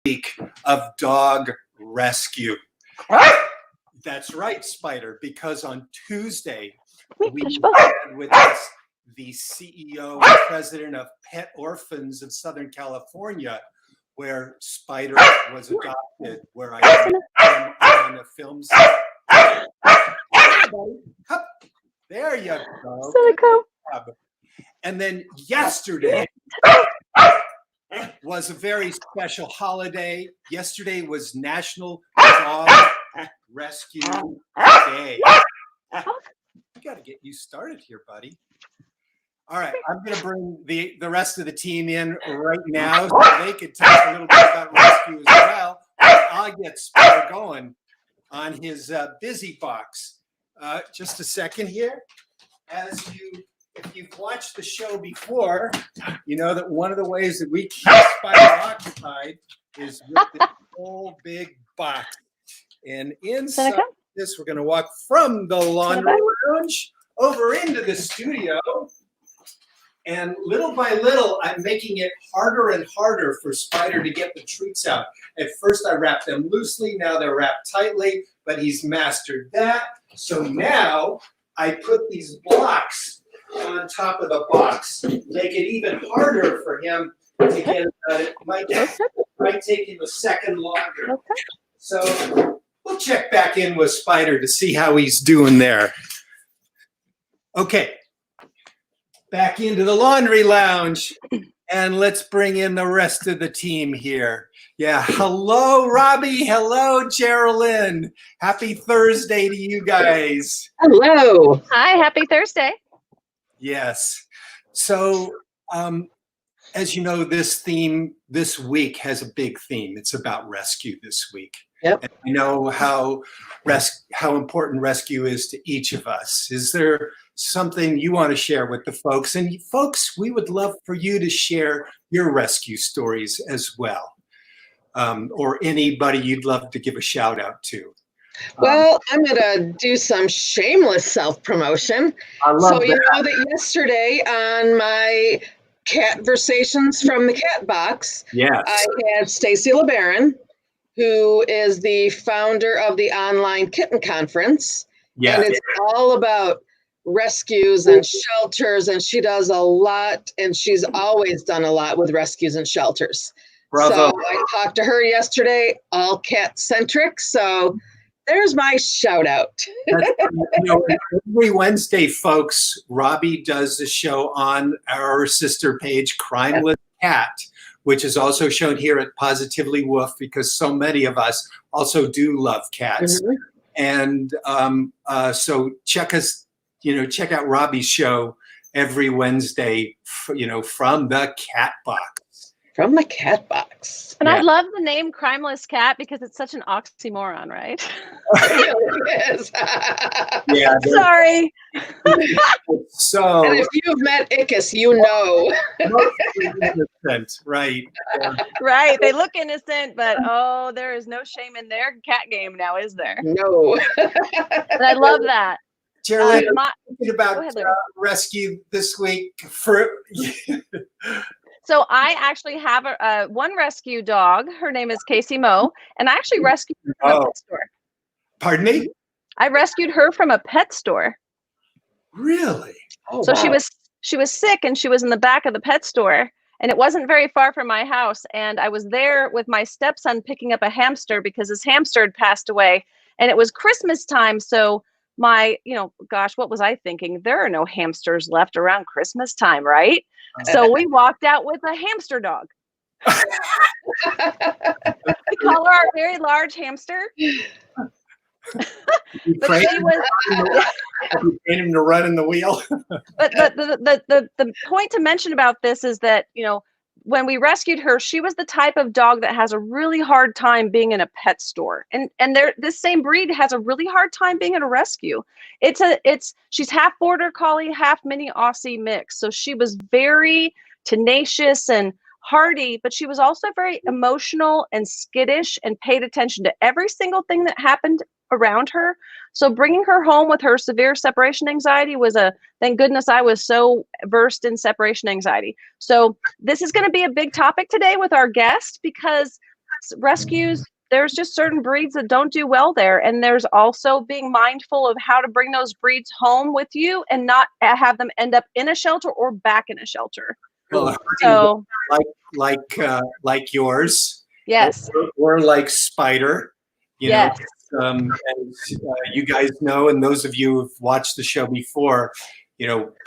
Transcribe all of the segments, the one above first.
week of dog rescue. That's right, Spider, because on Tuesday, we had with us the CEO and president of Pet Orphans of Southern California, where Spider was adopted, where I met him on a film set. There you go. And then yesterday was a very special holiday. Yesterday was National Dog Rescue Day. I got to get you started here, buddy. All right, I'm going to bring the rest of the team in right now so they could talk a little bit about rescue as well. I'll get Spider going on his busy box. Just a second here. If you've watched the show before, you know that one of the ways that we keep Spider occupied is with this whole big box. And inside this, we're going to walk from the laundry lounge over into the studio. And little by little, I'm making it harder and harder for Spider to get the treats out. At first, I wrapped them loosely. Now they're wrapped tightly, but he's mastered that. So now I put these blocks on top of the box, make it even harder for him to get it. Might take him a second longer. So we'll check back in with Spider to see how he's doing there. Okay. Back into the laundry lounge, and let's bring in the rest of the team here. Yeah, hello, Robbie. Hello, Geraldine. Happy Thursday to you guys. Hello. Hi, happy Thursday. Yes. So, as you know, this theme this week has a big theme. It's about rescue this week. Yep. And I know how important rescue is to each of us. Is there something you want to share with the folks? And folks, we would love for you to share your rescue stories as well, or anybody you'd love to give a shout out to. Well, I'm going to do some shameless self-promotion. I love that. You know that yesterday on my Catversations from the Cat Box, yes, I had Stacy LeBaron, who is the founder of the online kitten conference. Yeah. And it's all about rescues and shelters, and she does a lot, and she's always done a lot with rescues and shelters. Bravo. So I talked to her yesterday, all cat centric. So there's my shout out. Every Wednesday, folks, Robbie does the show on our sister page, Crimeless Cat, which is also shown here at Positively Woof, because so many of us also do love cats. Mm-hmm. And so check out Robbie's show every Wednesday, from the Cat Box. From the Cat Box. And I love the name Crimeless Cat because it's such an oxymoron, right? It really is. Yeah. Sorry. So. And if you've met Ickis, you know. Innocent, right. Right. They look innocent, but there is no shame in their cat game now, is there? No. And I love that. Geraldine, thinking about rescue this week So I actually have one rescue dog. Her name is Casey Moe, and I actually rescued her from a pet store. Pardon me? I rescued her from a pet store. Really? Oh, so wow. she was sick, and she was in the back of the pet store, and it wasn't very far from my house. And I was there with my stepson picking up a hamster because his hamster had passed away, and it was Christmas time. So what was I thinking? There are no hamsters left around Christmas time, right? So we walked out with a hamster dog. We call her our very large hamster. But she was train him to run in the wheel. But the point to mention about this is that, when we rescued her, she was the type of dog that has a really hard time being in a pet store. And this same breed has a really hard time being in a rescue. She's half border collie, half mini Aussie mix. So she was very tenacious and hardy, but she was also very emotional and skittish and paid attention to every single thing that happened around her. So bringing her home with her severe separation anxiety was thank goodness I was so versed in separation anxiety. So this is going to be a big topic today with our guest, because rescues, there's just certain breeds that don't do well there. And there's also being mindful of how to bring those breeds home with you and not have them end up in a shelter or back in a shelter. Well, So, like yours. yes. Or like Spider, Yes. as you guys know, and those of you who've watched the show before,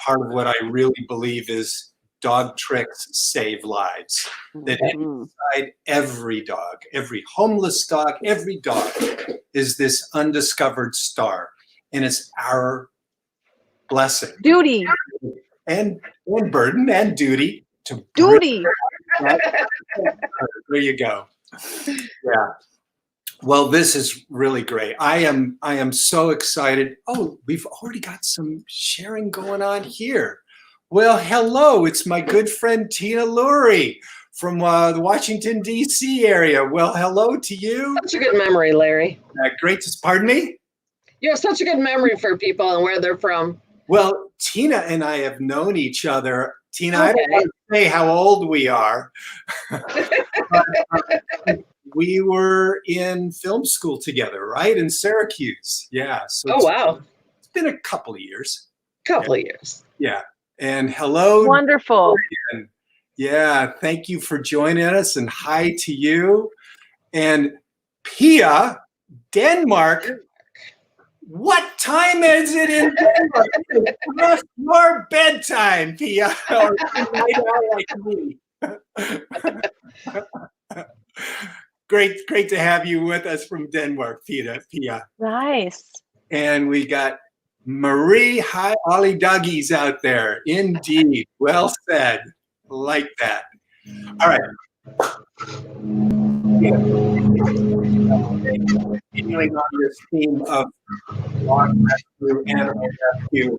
part of what I really believe is dog tricks save lives. That inside every dog, every homeless dog, every dog is this undiscovered star, and it's our blessing, Duty. and burden and duty to Duty. There you go. Yeah. Well, this is really great. I am so excited. Oh, we've already got some sharing going on here. Well, hello. It's my good friend Tina Lurie from the Washington, D.C. area. Well, hello to you. Such a good memory, Larry. Great. Pardon me? You have such a good memory for people and where they're from. Well, Tina and I have known each other. Tina, I don't want to say how old we are. We were in film school together, right? In Syracuse. Yeah. So wow. It's been a couple of years. Couple of years. Yeah. And hello. Wonderful. Dorian. Yeah. Thank you for joining us, and hi to you. And Pia, Denmark. What time is it in Denmark? It's your bedtime, Pia. Or like me. Great to have you with us from Denmark, Pia. Nice. And we got Marie. Hi, Ollie Duggies out there. Indeed. Well said. Like that. All right. Continuing on this theme of dog rescue, animal rescue.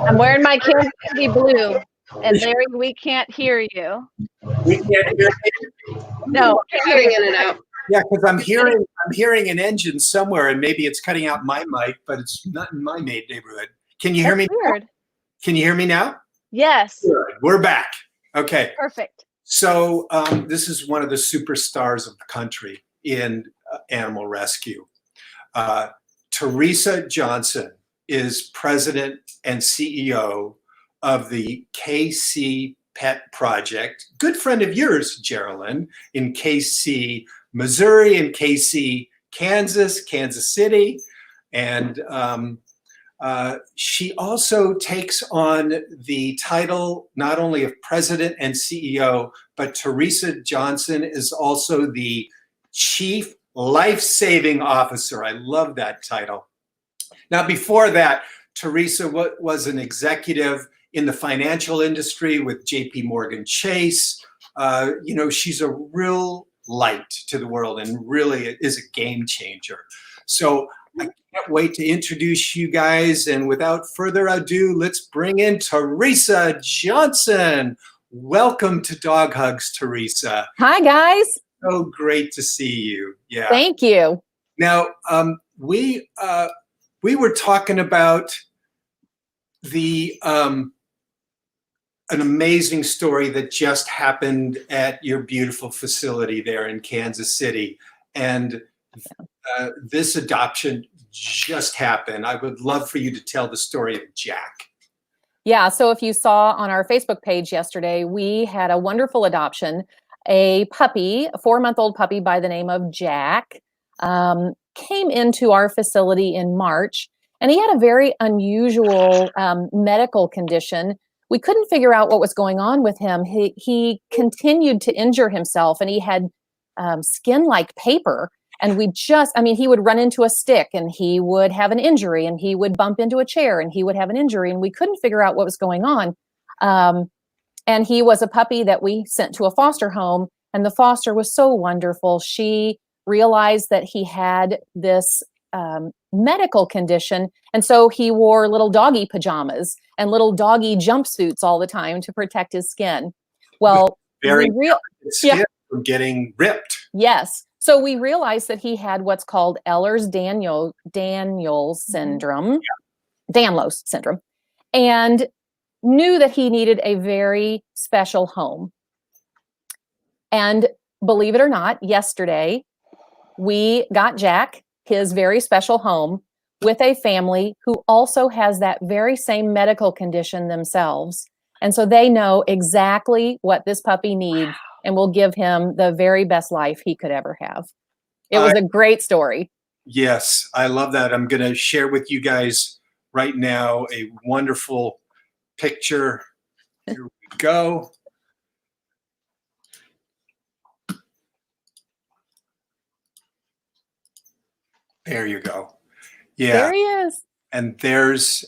I'm wearing my Kansas City blue. And Larry, we can't hear you. We can't hear you. No, Cutting in and out. Yeah, because I'm hearing an engine somewhere, and maybe it's cutting out my mic, but it's not in my neighborhood. Can you hear me? Weird. Can you hear me now? Yes. Good. We're back. Okay. Perfect. So this is one of the superstars of the country in animal rescue. Teresa Johnson is president and CEO of the KC Pet Project. Good friend of yours, Geraldine, in KC, Missouri, and KC, Kansas City. And she also takes on the title not only of president and CEO, but Teresa Johnson is also the Chief Life-Saving Officer. I love that title. Now, before that, Teresa was an executive in the financial industry with JP Morgan Chase. She's a real light to the world and really is a game changer. So I can't wait to introduce you guys. And without further ado, let's bring in Teresa Johnson. Welcome to Dog Hugs, Teresa. Hi, guys. So great to see you. Yeah. Thank you. Now, we were talking about an amazing story that just happened at your beautiful facility there in Kansas City. And this adoption just happened. I would love for you to tell the story of Jack. Yeah, so if you saw on our Facebook page yesterday, we had a wonderful adoption. A puppy, a 4-month-old puppy by the name of Jack, came into our facility in March, and he had a very unusual medical condition. We couldn't figure out what was going on with him. He continued to injure himself, and he had skin like paper. And he would run into a stick and he would have an injury, and he would bump into a chair and he would have an injury, and we couldn't figure out what was going on. And he was a puppy that we sent to a foster home, and the foster was so wonderful. She realized that he had this medical condition, and so he wore little doggy pajamas and little doggy jumpsuits all the time to protect his skin. Well, skin from getting ripped. Yes. So we realized that he had what's called Ehlers-Danlos syndrome, Danlos syndrome, and knew that he needed a very special home. And believe it or not, yesterday, we got Jack his very special home with a family who also has that very same medical condition themselves. And so they know exactly what this puppy needs and will give him the very best life he could ever have. It was a great story. Yes, I love that. I'm going to share with you guys right now a wonderful picture. Here we go. There you go. Yeah. There he is. And there's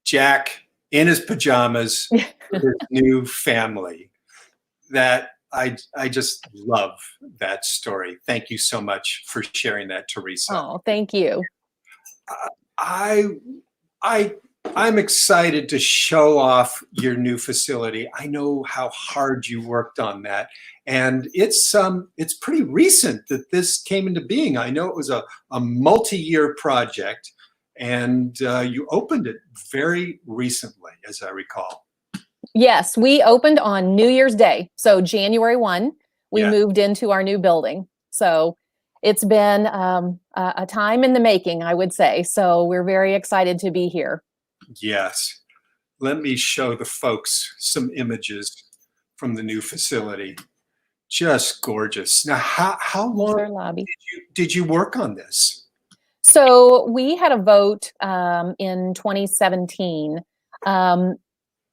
Jack in his pajamas with his new family. That I just love that story. Thank you so much for sharing that, Teresa. Oh, thank you. I'm excited to show off your new facility. I know how hard you worked on that, and it's pretty recent that this came into being. I know it was a multi-year project, and you opened it very recently, as I recall. Yes, we opened on New Year's Day. So January 1, we moved into our new building. So it's been a time in the making, I would say. So we're very excited to be here. Yes. Let me show the folks some images from the new facility. Just gorgeous. Now, how long did you work on this? So we had a vote in 2017.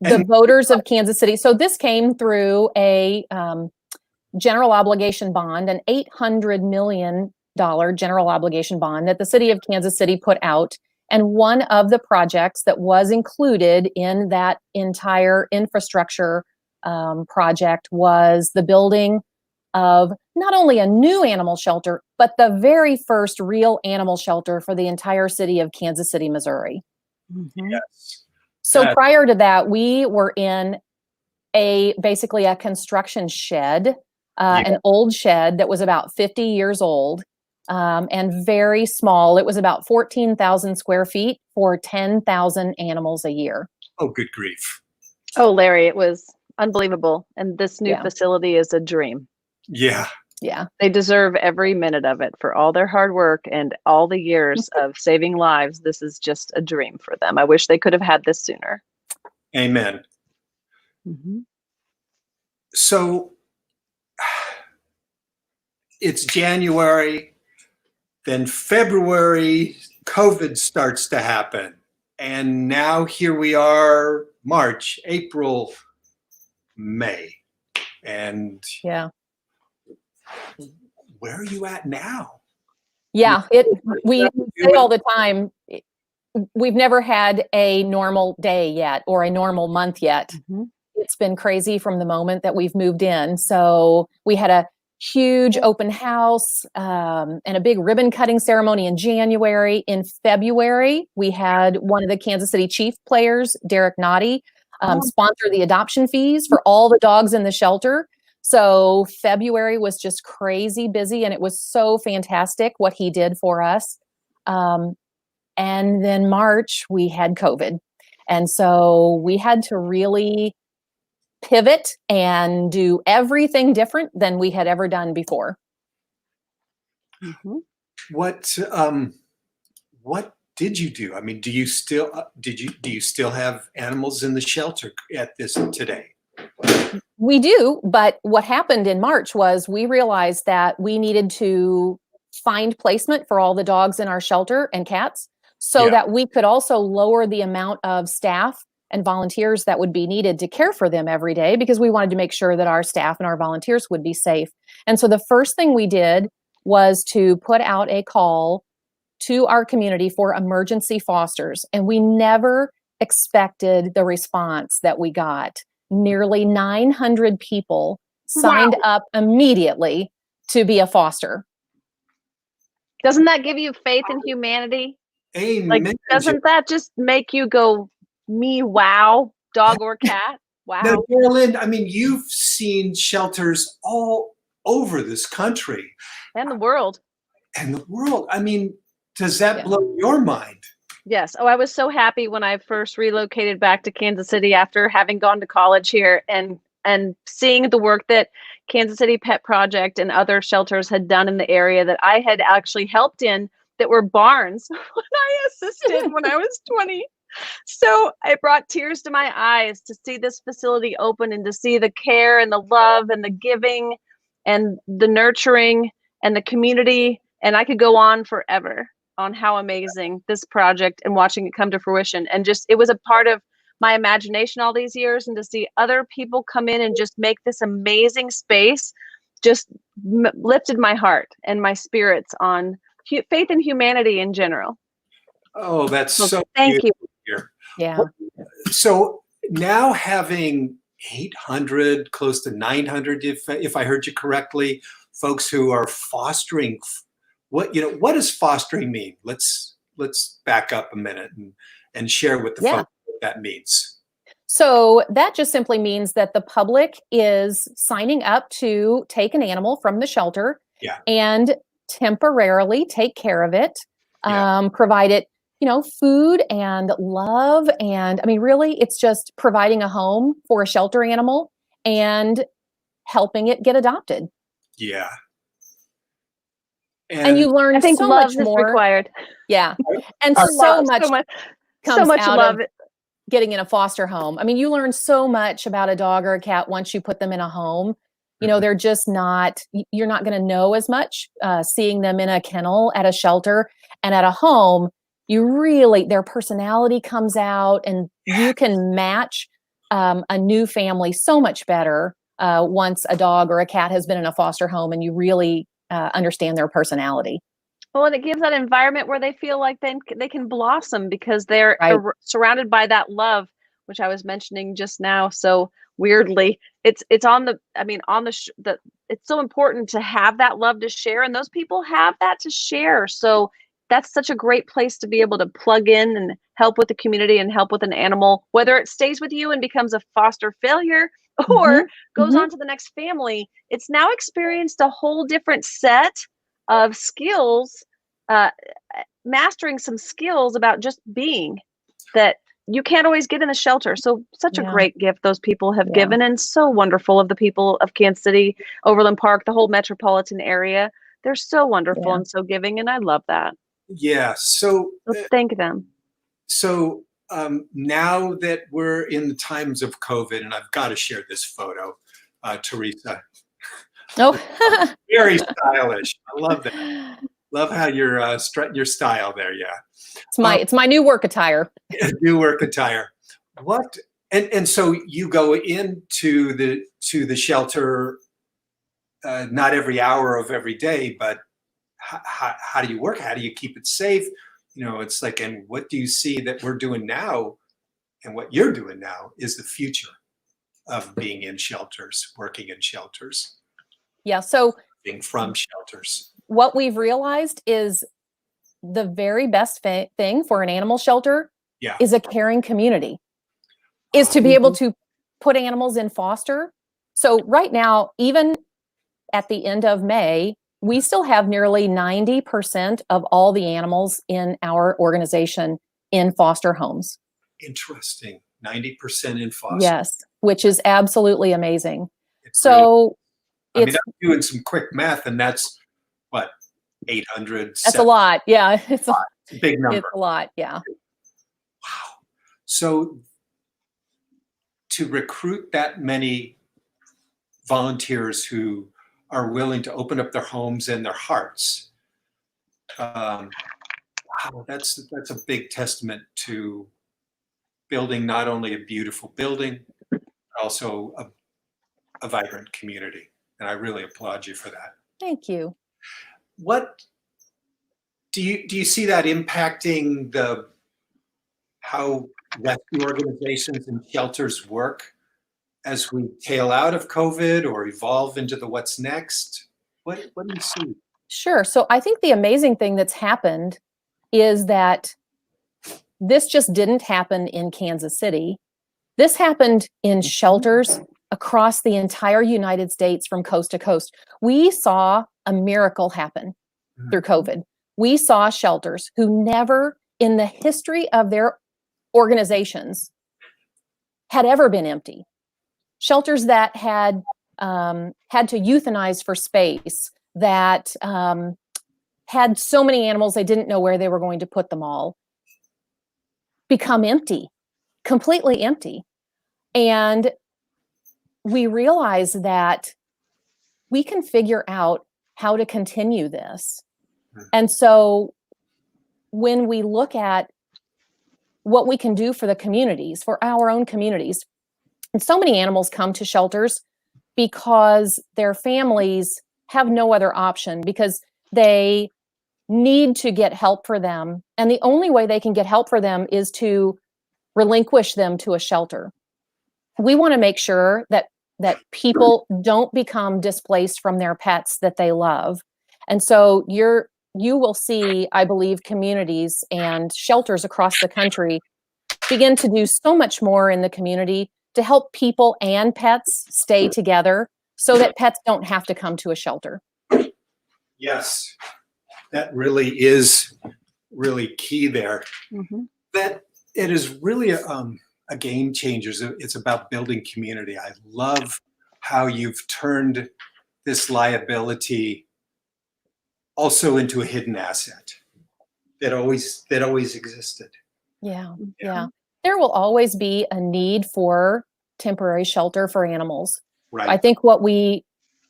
The voters of Kansas City. So this came through a general obligation bond, an $800 million general obligation bond that the city of Kansas City put out. And one of the projects that was included in that entire infrastructure project was the building of not only a new animal shelter, but the very first real animal shelter for the entire city of Kansas City, Missouri. Mm-hmm. Yes. So prior to that, we were in basically a construction shed, an old shed that was about 50 years old and very small. It was about 14,000 square feet for 10,000 animals a year. Oh, good grief. Oh, Larry, it was unbelievable. And this new facility is a dream. Yeah. Yeah. They deserve every minute of it for all their hard work and all the years of saving lives. This is just a dream for them. I wish they could have had this sooner. Amen. Mm-hmm. So it's January, then February, COVID starts to happen. And now here we are, March, April, May. And where are you at now? Yeah, we say all the time, we've never had a normal day yet or a normal month yet. Mm-hmm. It's been crazy from the moment that we've moved in. So we had a huge open house and a big ribbon cutting ceremony in January. In February, we had one of the Kansas City Chief players, Derek Noddy, sponsor the adoption fees for all the dogs in the shelter. So February was just crazy busy, and it was so fantastic what he did for us. And then March, we had COVID. And so we had to really pivot and do everything different than we had ever done before. Mm-hmm. What did you do? I mean, do you still have animals in the shelter at this today? We do, but what happened in March was we realized that we needed to find placement for all the dogs in our shelter and cats so that we could also lower the amount of staff and volunteers that would be needed to care for them every day, because we wanted to make sure that our staff and our volunteers would be safe. And so the first thing we did was to put out a call to our community for emergency fosters. And we never expected the response that we got. Nearly 900 people signed up immediately to be a foster. Doesn't that give you faith in humanity? Amen. Like, doesn't that just make you go, me, wow, dog or cat? Wow. Now, Carolyn, I mean, you've seen shelters all over this country. And the world. I mean, does that blow your mind? Yes. Oh, I was so happy when I first relocated back to Kansas City after having gone to college here. And and seeing the work that Kansas City Pet Project and other shelters had done in the area that I had actually helped in, that were barns when I assisted when I was 20. So it brought tears to my eyes to see this facility open and to see the care and the love and the giving and the nurturing and the community. And I could go on forever on how amazing this project and watching it come to fruition. And just, it was a part of my imagination all these years, and to see other people come in and just make this amazing space just lifted my heart and my spirits on faith in humanity in general. Oh, that's so thank you. Here. Yeah. So now having 800, close to 900, if I heard you correctly, folks who are fostering, what does fostering mean? Let's back up a minute and share with the folks what that means. So that just simply means that the public is signing up to take an animal from the shelter and temporarily take care of it, provide it, food and love. And I mean, really, it's just providing a home for a shelter animal and helping it get adopted. Yeah. And you learn I think so love much is more. required. Yeah. And So so much comes out love. of getting in a foster home. I mean, you learn so much about a dog or a cat once you put them in a home. They're just not, you're not going to know as much seeing them in a kennel at a shelter, and at a home, their personality comes out, and you can match a new family so much better once a dog or a cat has been in a foster home and you really understand their personality. Well, and it gives that environment where they feel like they can blossom because they're surrounded by that love, which I was mentioning just now. So weirdly, it's on the, it's so important to have that love to share, and those people have that to share. So that's such a great place to be able to plug in and help with the community and help with an animal, whether it stays with you and becomes a foster failure or goes on to the next family. It's now experienced a whole different set of skills, mastering some skills about just being that you can't always get in the shelter. So such a great gift those people have given, and so wonderful of the people of Kansas City, Overland Park, the whole metropolitan area. They're so wonderful and so giving, and I love that. Yeah. So thank them. So now that we're in the times of COVID, and I've got to share this photo, Teresa. Oh, very stylish. I love that. Love how you're strutting your style there. Yeah. It's my new work attire. New work attire. What? And so you go into the shelter not every hour of every day, but how do you work? How do you keep it safe? It's like, and what do you see that we're doing now, and what you're doing now is the future of being in shelters, working in shelters. Yeah. So being from shelters. What we've realized is the very best thing for an animal shelter is a caring community, is to be able to put animals in foster. So right now, even at the end of May, we still have nearly 90% of all the animals in our organization in foster homes. Interesting. 90% in foster. Yes, which is absolutely amazing. I'm doing some quick math, and that's what, 800? That's a lot. Yeah, it's a big number. It's a lot. Yeah. Wow. So to recruit that many volunteers who are willing to open up their homes and their hearts, wow, that's a big testament to building not only a beautiful building, but also a vibrant community. And I really applaud you for that. Thank you. What do you see that impacting how rescue organizations and shelters work as we tail out of COVID or evolve into the what's next? What do you see? Sure. So I think the amazing thing that's happened is that this just didn't happen in Kansas City. This happened in shelters across the entire United States from coast to coast. We saw a miracle happen through COVID. We saw shelters who never in the history of their organizations had ever been empty. shelters that had to euthanize for space, that had so many animals they didn't know where they were going to put them all, become empty, completely empty. And we realize that we can figure out how to continue this. And so when we look at what we can do for the communities, for our own communities, and so many animals come to shelters because their families have no other option, because they need to get help for them. And the only way they can get help for them is to relinquish them to a shelter. We want to make sure that people don't become displaced from their pets that they love. And so you will see, I believe, communities and shelters across the country begin to do so much more in the community to help people and pets stay together so that pets don't have to come to a shelter. Yes, that really is really key there. Mhm. That it is really a game changer. It's about building community. I love how you've turned this liability also into a hidden asset that always existed. Yeah. There will always be a need for temporary shelter for animals. Right. I think what we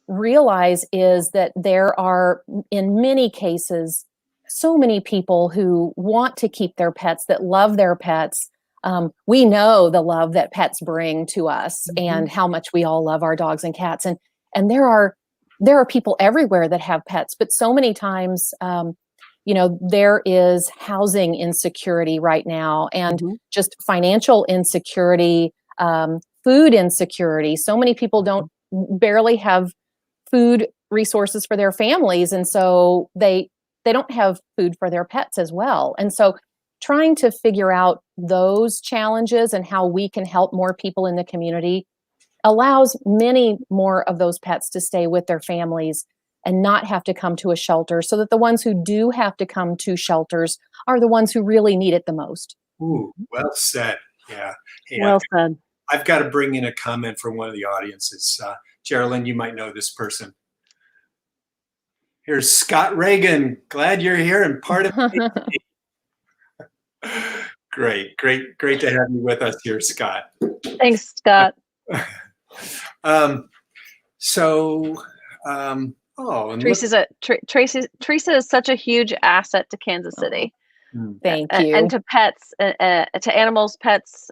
realize is that there are, in many cases, so many people who want to keep their pets, that love their pets. We know the love that pets bring to us, and how much we all love our dogs and cats. And there are people everywhere that have pets, but so many times, there is housing insecurity right now, and just financial insecurity, food insecurity. So many people barely have food resources for their families, and so they don't have food for their pets as well. And so trying to figure out those challenges and how we can help more people in the community allows many more of those pets to stay with their families and not have to come to a shelter, so that the ones who do have to come to shelters are the ones who really need it the most. Ooh, well said. Yeah. Hey, Well said. I've got to bring in a comment from one of the audiences. Geraldine, you might know this person. Here's Scott Reagan. Glad you're here and part of it. Great to have you with us here, Scott. Thanks, Scott. Teresa is such a huge asset to Kansas City. Thank you. And to pets, to animals, pets.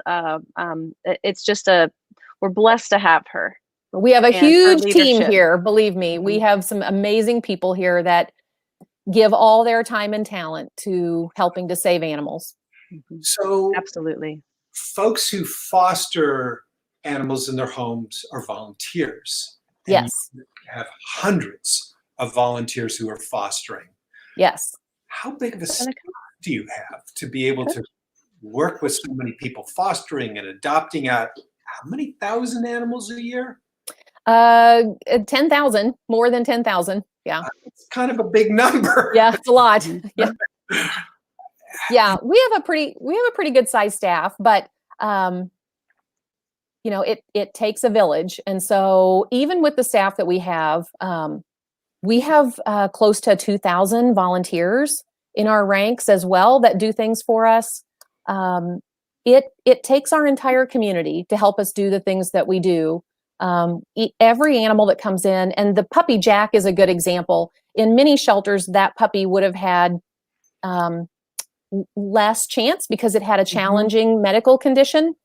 It's just we're blessed to have her. We have a huge team leadership. here. Believe me, we have some amazing people here that give all their time and talent to helping to save animals. So absolutely, folks who foster animals in their homes are volunteers. Yes. You have hundreds of volunteers who are fostering. Yes. How big of a staff do you have to be able to work with so many people fostering and adopting out how many thousand animals a year? 10,000, more than 10,000. Yeah. It's kind of a big number. Yeah, it's a lot. Yeah. Yeah, we have a pretty good sized staff, but it takes a village. And so even with the staff that we have close to 2,000 volunteers in our ranks as well that do things for us. It takes our entire community to help us do the things that we do. Every animal that comes in, and the puppy Jack is a good example. In many shelters, that puppy would have had less chance because it had a challenging medical condition.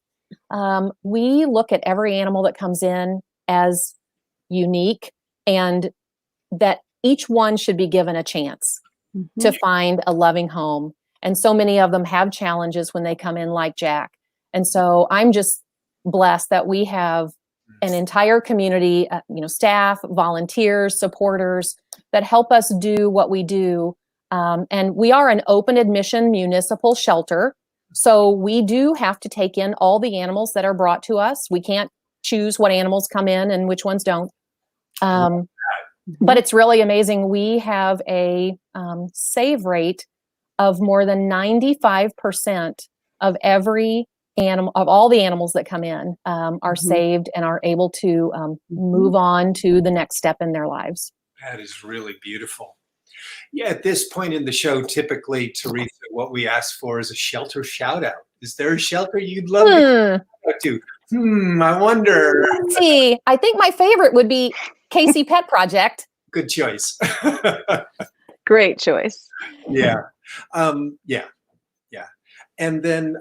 We look at every animal that comes in as unique, and that each one should be given a chance to find a loving home. And so many of them have challenges when they come in, like Jack. And so I'm just blessed that we have an entire community, staff, volunteers, supporters that help us do what we do. And we are an open admission municipal shelter. So we do have to take in all the animals that are brought to us. We can't choose what animals come in and which ones don't. But it's really amazing. We have a save rate of more than 95% of every of all the animals that come in are saved and are able to move on to the next step in their lives. That is really beautiful. Yeah, at this point in the show, typically, Teresa, what we ask for is a shelter shout out. Is there a shelter you'd love to go to? I wonder. Let's see. I think my favorite would be Casey Pet Project. Good choice. Great choice. Yeah. Yeah. And then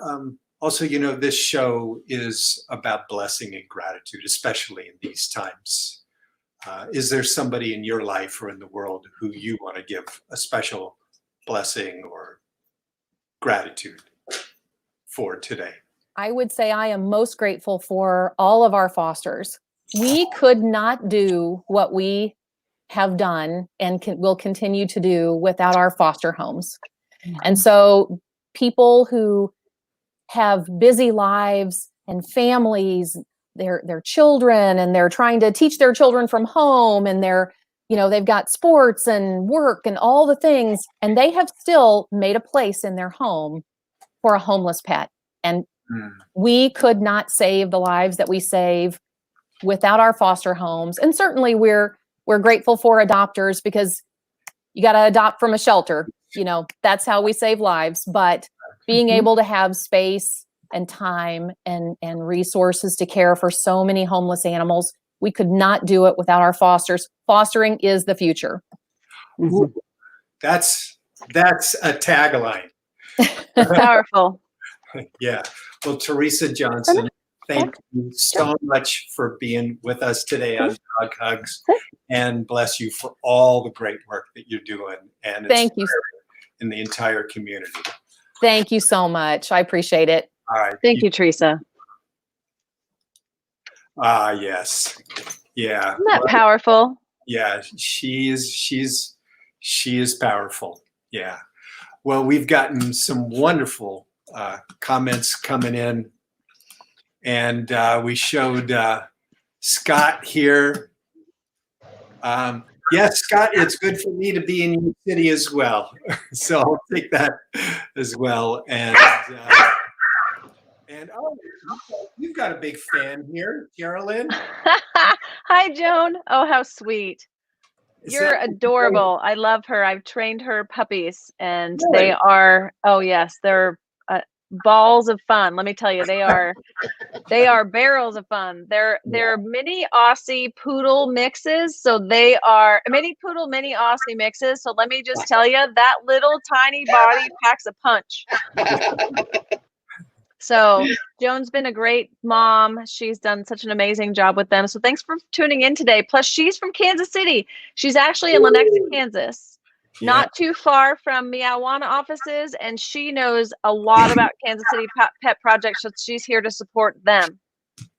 also, this show is about blessing and gratitude, especially in these times. Is there somebody in your life or in the world who you want to give a special blessing or gratitude for today? I would say I am most grateful for all of our fosters. We could not do what we have done and will continue to do without our foster homes. And so people who have busy lives and families, their children, and they're trying to teach their children from home, and they've got sports and work and all the things, and they have still made a place in their home for a homeless pet. And we could not save the lives that we save without our foster homes. And certainly we're grateful for adopters, because you got to adopt from a shelter. That's how we save lives. But being able to have space and time and resources to care for so many homeless animals, we could not do it without our fosters. Fostering is the future. That's a tagline. Powerful. Yeah. Well, Teresa Johnson, thank you so much for being with us today on HUGS, and bless you for all the great work that you're doing and thank you in the entire community. Thank you so much. I appreciate it. All right. Thank you, Teresa. Yes. Yeah. Isn't that powerful? Yeah, she is powerful. Yeah. Well, we've gotten some wonderful comments coming in, and we showed Scott here. Yes, Scott, it's good for me to be in your city as well. So I'll take that as well. And oh, you've got a big fan here, Carolyn. Hi, Joan. Oh, how sweet. You're adorable. I love her. I've trained her puppies, and they are, oh yes, they're balls of fun. Let me tell you, they are barrels of fun. They're mini Aussie poodle mixes. So they are mini poodle, mini Aussie mixes. So let me just tell you, that little tiny body packs a punch. So Joan's been a great mom. She's done such an amazing job with them. So thanks for tuning in today. Plus, she's from Kansas City. She's actually in Lenexa, Kansas, not too far from Meowana offices. And she knows a lot about Kansas City Pet Project. So she's here to support them.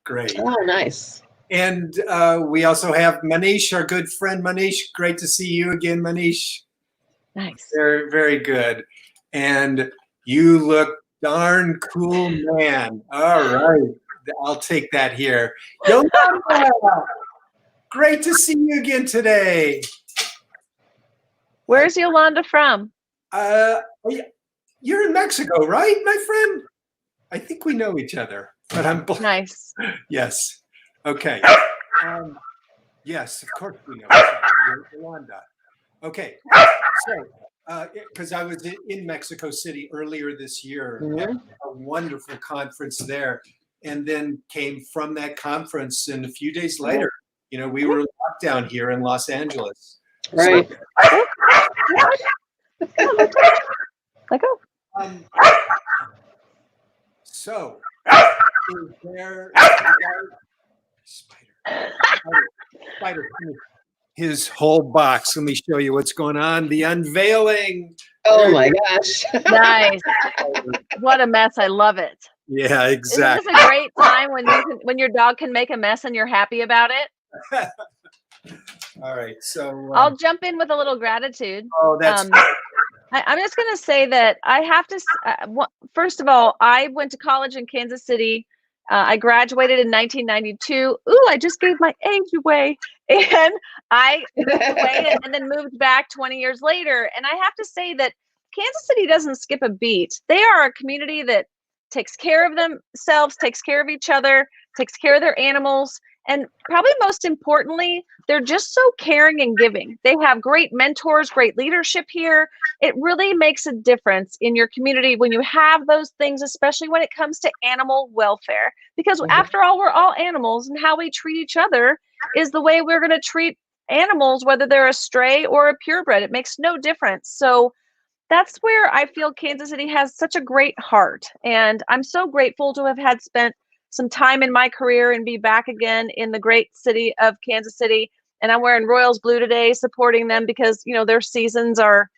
Great. Oh, nice. And we also have Manish, our good friend Manish. Great to see you again, Manish. Nice. Very, very good. And you look darn cool, man. All right. I'll take that here. Yolanda, great to see you again today. Where's Yolanda from? You're in Mexico, right, my friend? I think we know each other, but I'm nice. Yes. Okay. Yes, of course we know each other. Yolanda. Okay. So, because I was in Mexico City earlier this year, had a wonderful conference there, and then came from that conference, and a few days later, we were locked down here in Los Angeles. Right. So, is there spider? His whole box. Let me show you what's going on. The unveiling. Oh my gosh. Nice. What a mess. I love it. Yeah, exactly. Isn't this a great time when your dog can make a mess and you're happy about it? All right. So I'll jump in with a little gratitude. Oh, that's I'm just going to say that I have to, first of all, I went to college in Kansas City. I graduated in 1992. Ooh, I just gave my age away. And I moved away and then moved back 20 years later. And I have to say that Kansas City doesn't skip a beat. They are a community that takes care of themselves, takes care of each other, takes care of their animals. And probably most importantly, they're just so caring and giving. They have great mentors, great leadership here. It really makes a difference in your community when you have those things, especially when it comes to animal welfare. Because after all, we're all animals, and how we treat each other is the way we're going to treat animals, whether they're a stray or a purebred. It makes no difference. So that's where I feel Kansas City has such a great heart. And I'm so grateful to have had spent some time in my career and be back again in the great city of Kansas City. And I'm wearing Royals blue today, supporting them because, you know, their seasons are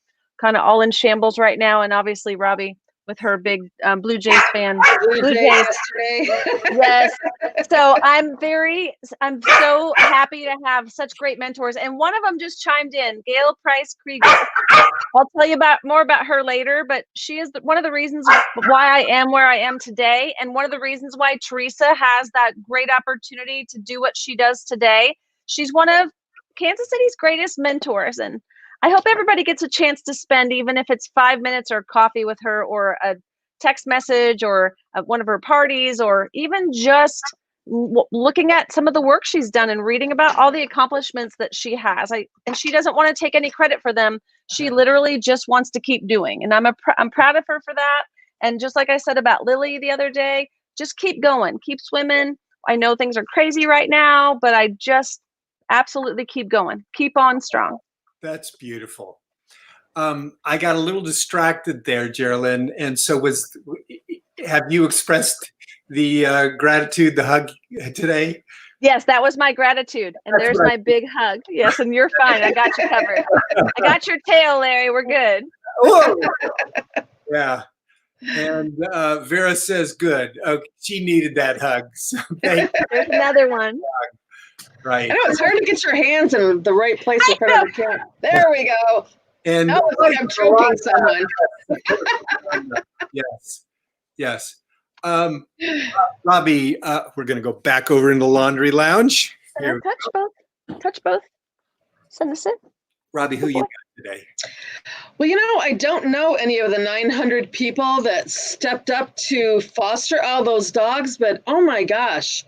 kind of all in shambles right now. And obviously Robbie with her big Blue Jays fan. Blue Jays yesterday. Yes. So I'm so happy to have such great mentors. And one of them just chimed in, Gail Price Krieger. I'll tell you more about her later, but she is one of the reasons why I am where I am today. And one of the reasons why Teresa has that great opportunity to do what she does today. She's one of Kansas City's greatest mentors. And I hope everybody gets a chance to spend, even if it's 5 minutes or coffee with her or a text message or one of her parties, or even just looking at some of the work she's done and reading about all the accomplishments that she has. And she doesn't want to take any credit for them. She literally just wants to keep doing. And I'm proud of her for that. And just like I said about Lily the other day, just keep going, keep swimming. I know things are crazy right now, but I just absolutely keep going. Keep on strong. That's beautiful. I got a little distracted there, Geraldine. And so have you expressed the gratitude, the hug today? Yes, that was my gratitude. And there's my big hug. Yes, and you're fine. I got you covered. I got your tail, Larry. We're good. Oh, yeah. And Vera says, good. She needed that hug. So thank you. There's another one. Right. I know it's hard to get your hands in the right place in front of the camera. There we go. And that was like I'm choking someone. Yes. Robbie, we're going to go back over in the laundry lounge. Touch both. Send us it. Robbie, who you got today? Well, I don't know any of the 900 people that stepped up to foster all those dogs, but oh my gosh,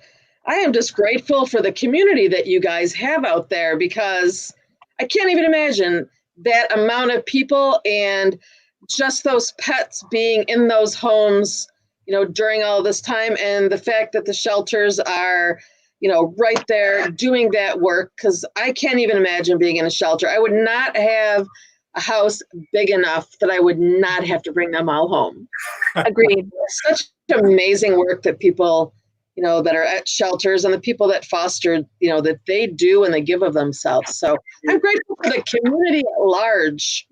I am just grateful for the community that you guys have out there, because I can't even imagine that amount of people and just those pets being in those homes, during all this time, and the fact that the shelters are, right there doing that work, because I can't even imagine being in a shelter. I would not have a house big enough that I would not have to bring them all home. Agreed. Such amazing work that people, that are at shelters and the people that foster, that they do and they give of themselves. So I'm grateful for the community at large.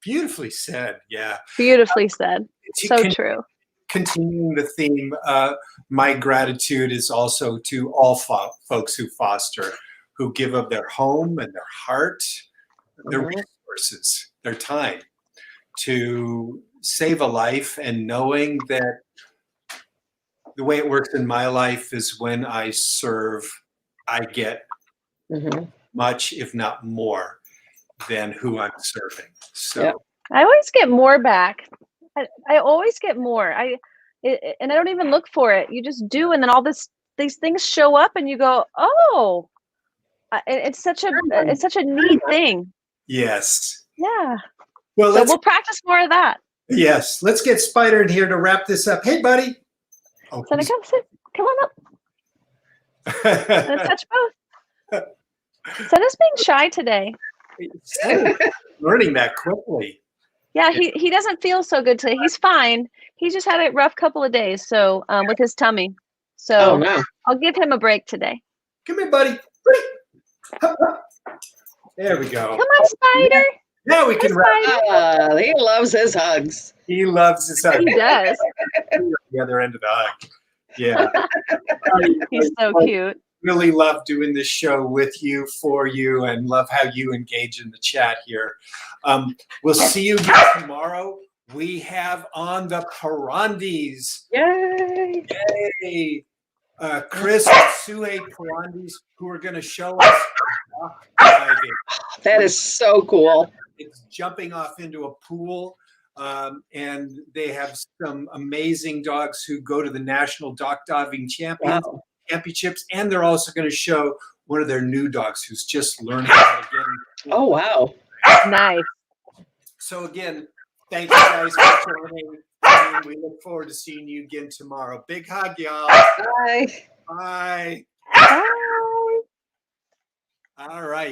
Beautifully said. Yeah. Beautifully said. So true. Continuing the theme, my gratitude is also to all folks who foster, who give of their home and their heart, their resources, their time to save a life, and knowing that the way it works in my life is when I serve, I get much, if not more, than who I'm serving. So I always get more back. I always get more. And I don't even look for it. You just do, and then all these things show up, and you go, "Oh, it's such a neat thing." Yes. Yeah. Well, so we'll practice more of that. Yes. Let's get Spider in here to wrap this up. Hey, buddy. Oh, come sit. Come on up. And touch both. Senna's being shy today. Learning that quickly. Yeah, he doesn't feel so good today. He's fine. He just had a rough couple of days, so with his tummy. So I'll give him a break today. Come here, buddy. There we go. Come on, Spider. Now we can wrap. He loves his hugs. He loves his hugs. He does. The other end of the hug. Yeah. He's so cute. Really love doing this show with you, for you, and love how you engage in the chat here. We'll see you again tomorrow. We have on the Parandis. Yay! Yay! Chris and Sue Parandis, who are going to show us rock diving. That is so cool. It's jumping off into a pool. And they have some amazing dogs who go to the National Dog Diving Championships. And they're also going to show one of their new dogs who's just learning how to get in. Oh, wow. Nice. So again, thank you guys for joining. And we look forward to seeing you again tomorrow. Big hug, y'all. Bye. Bye. Bye. All right.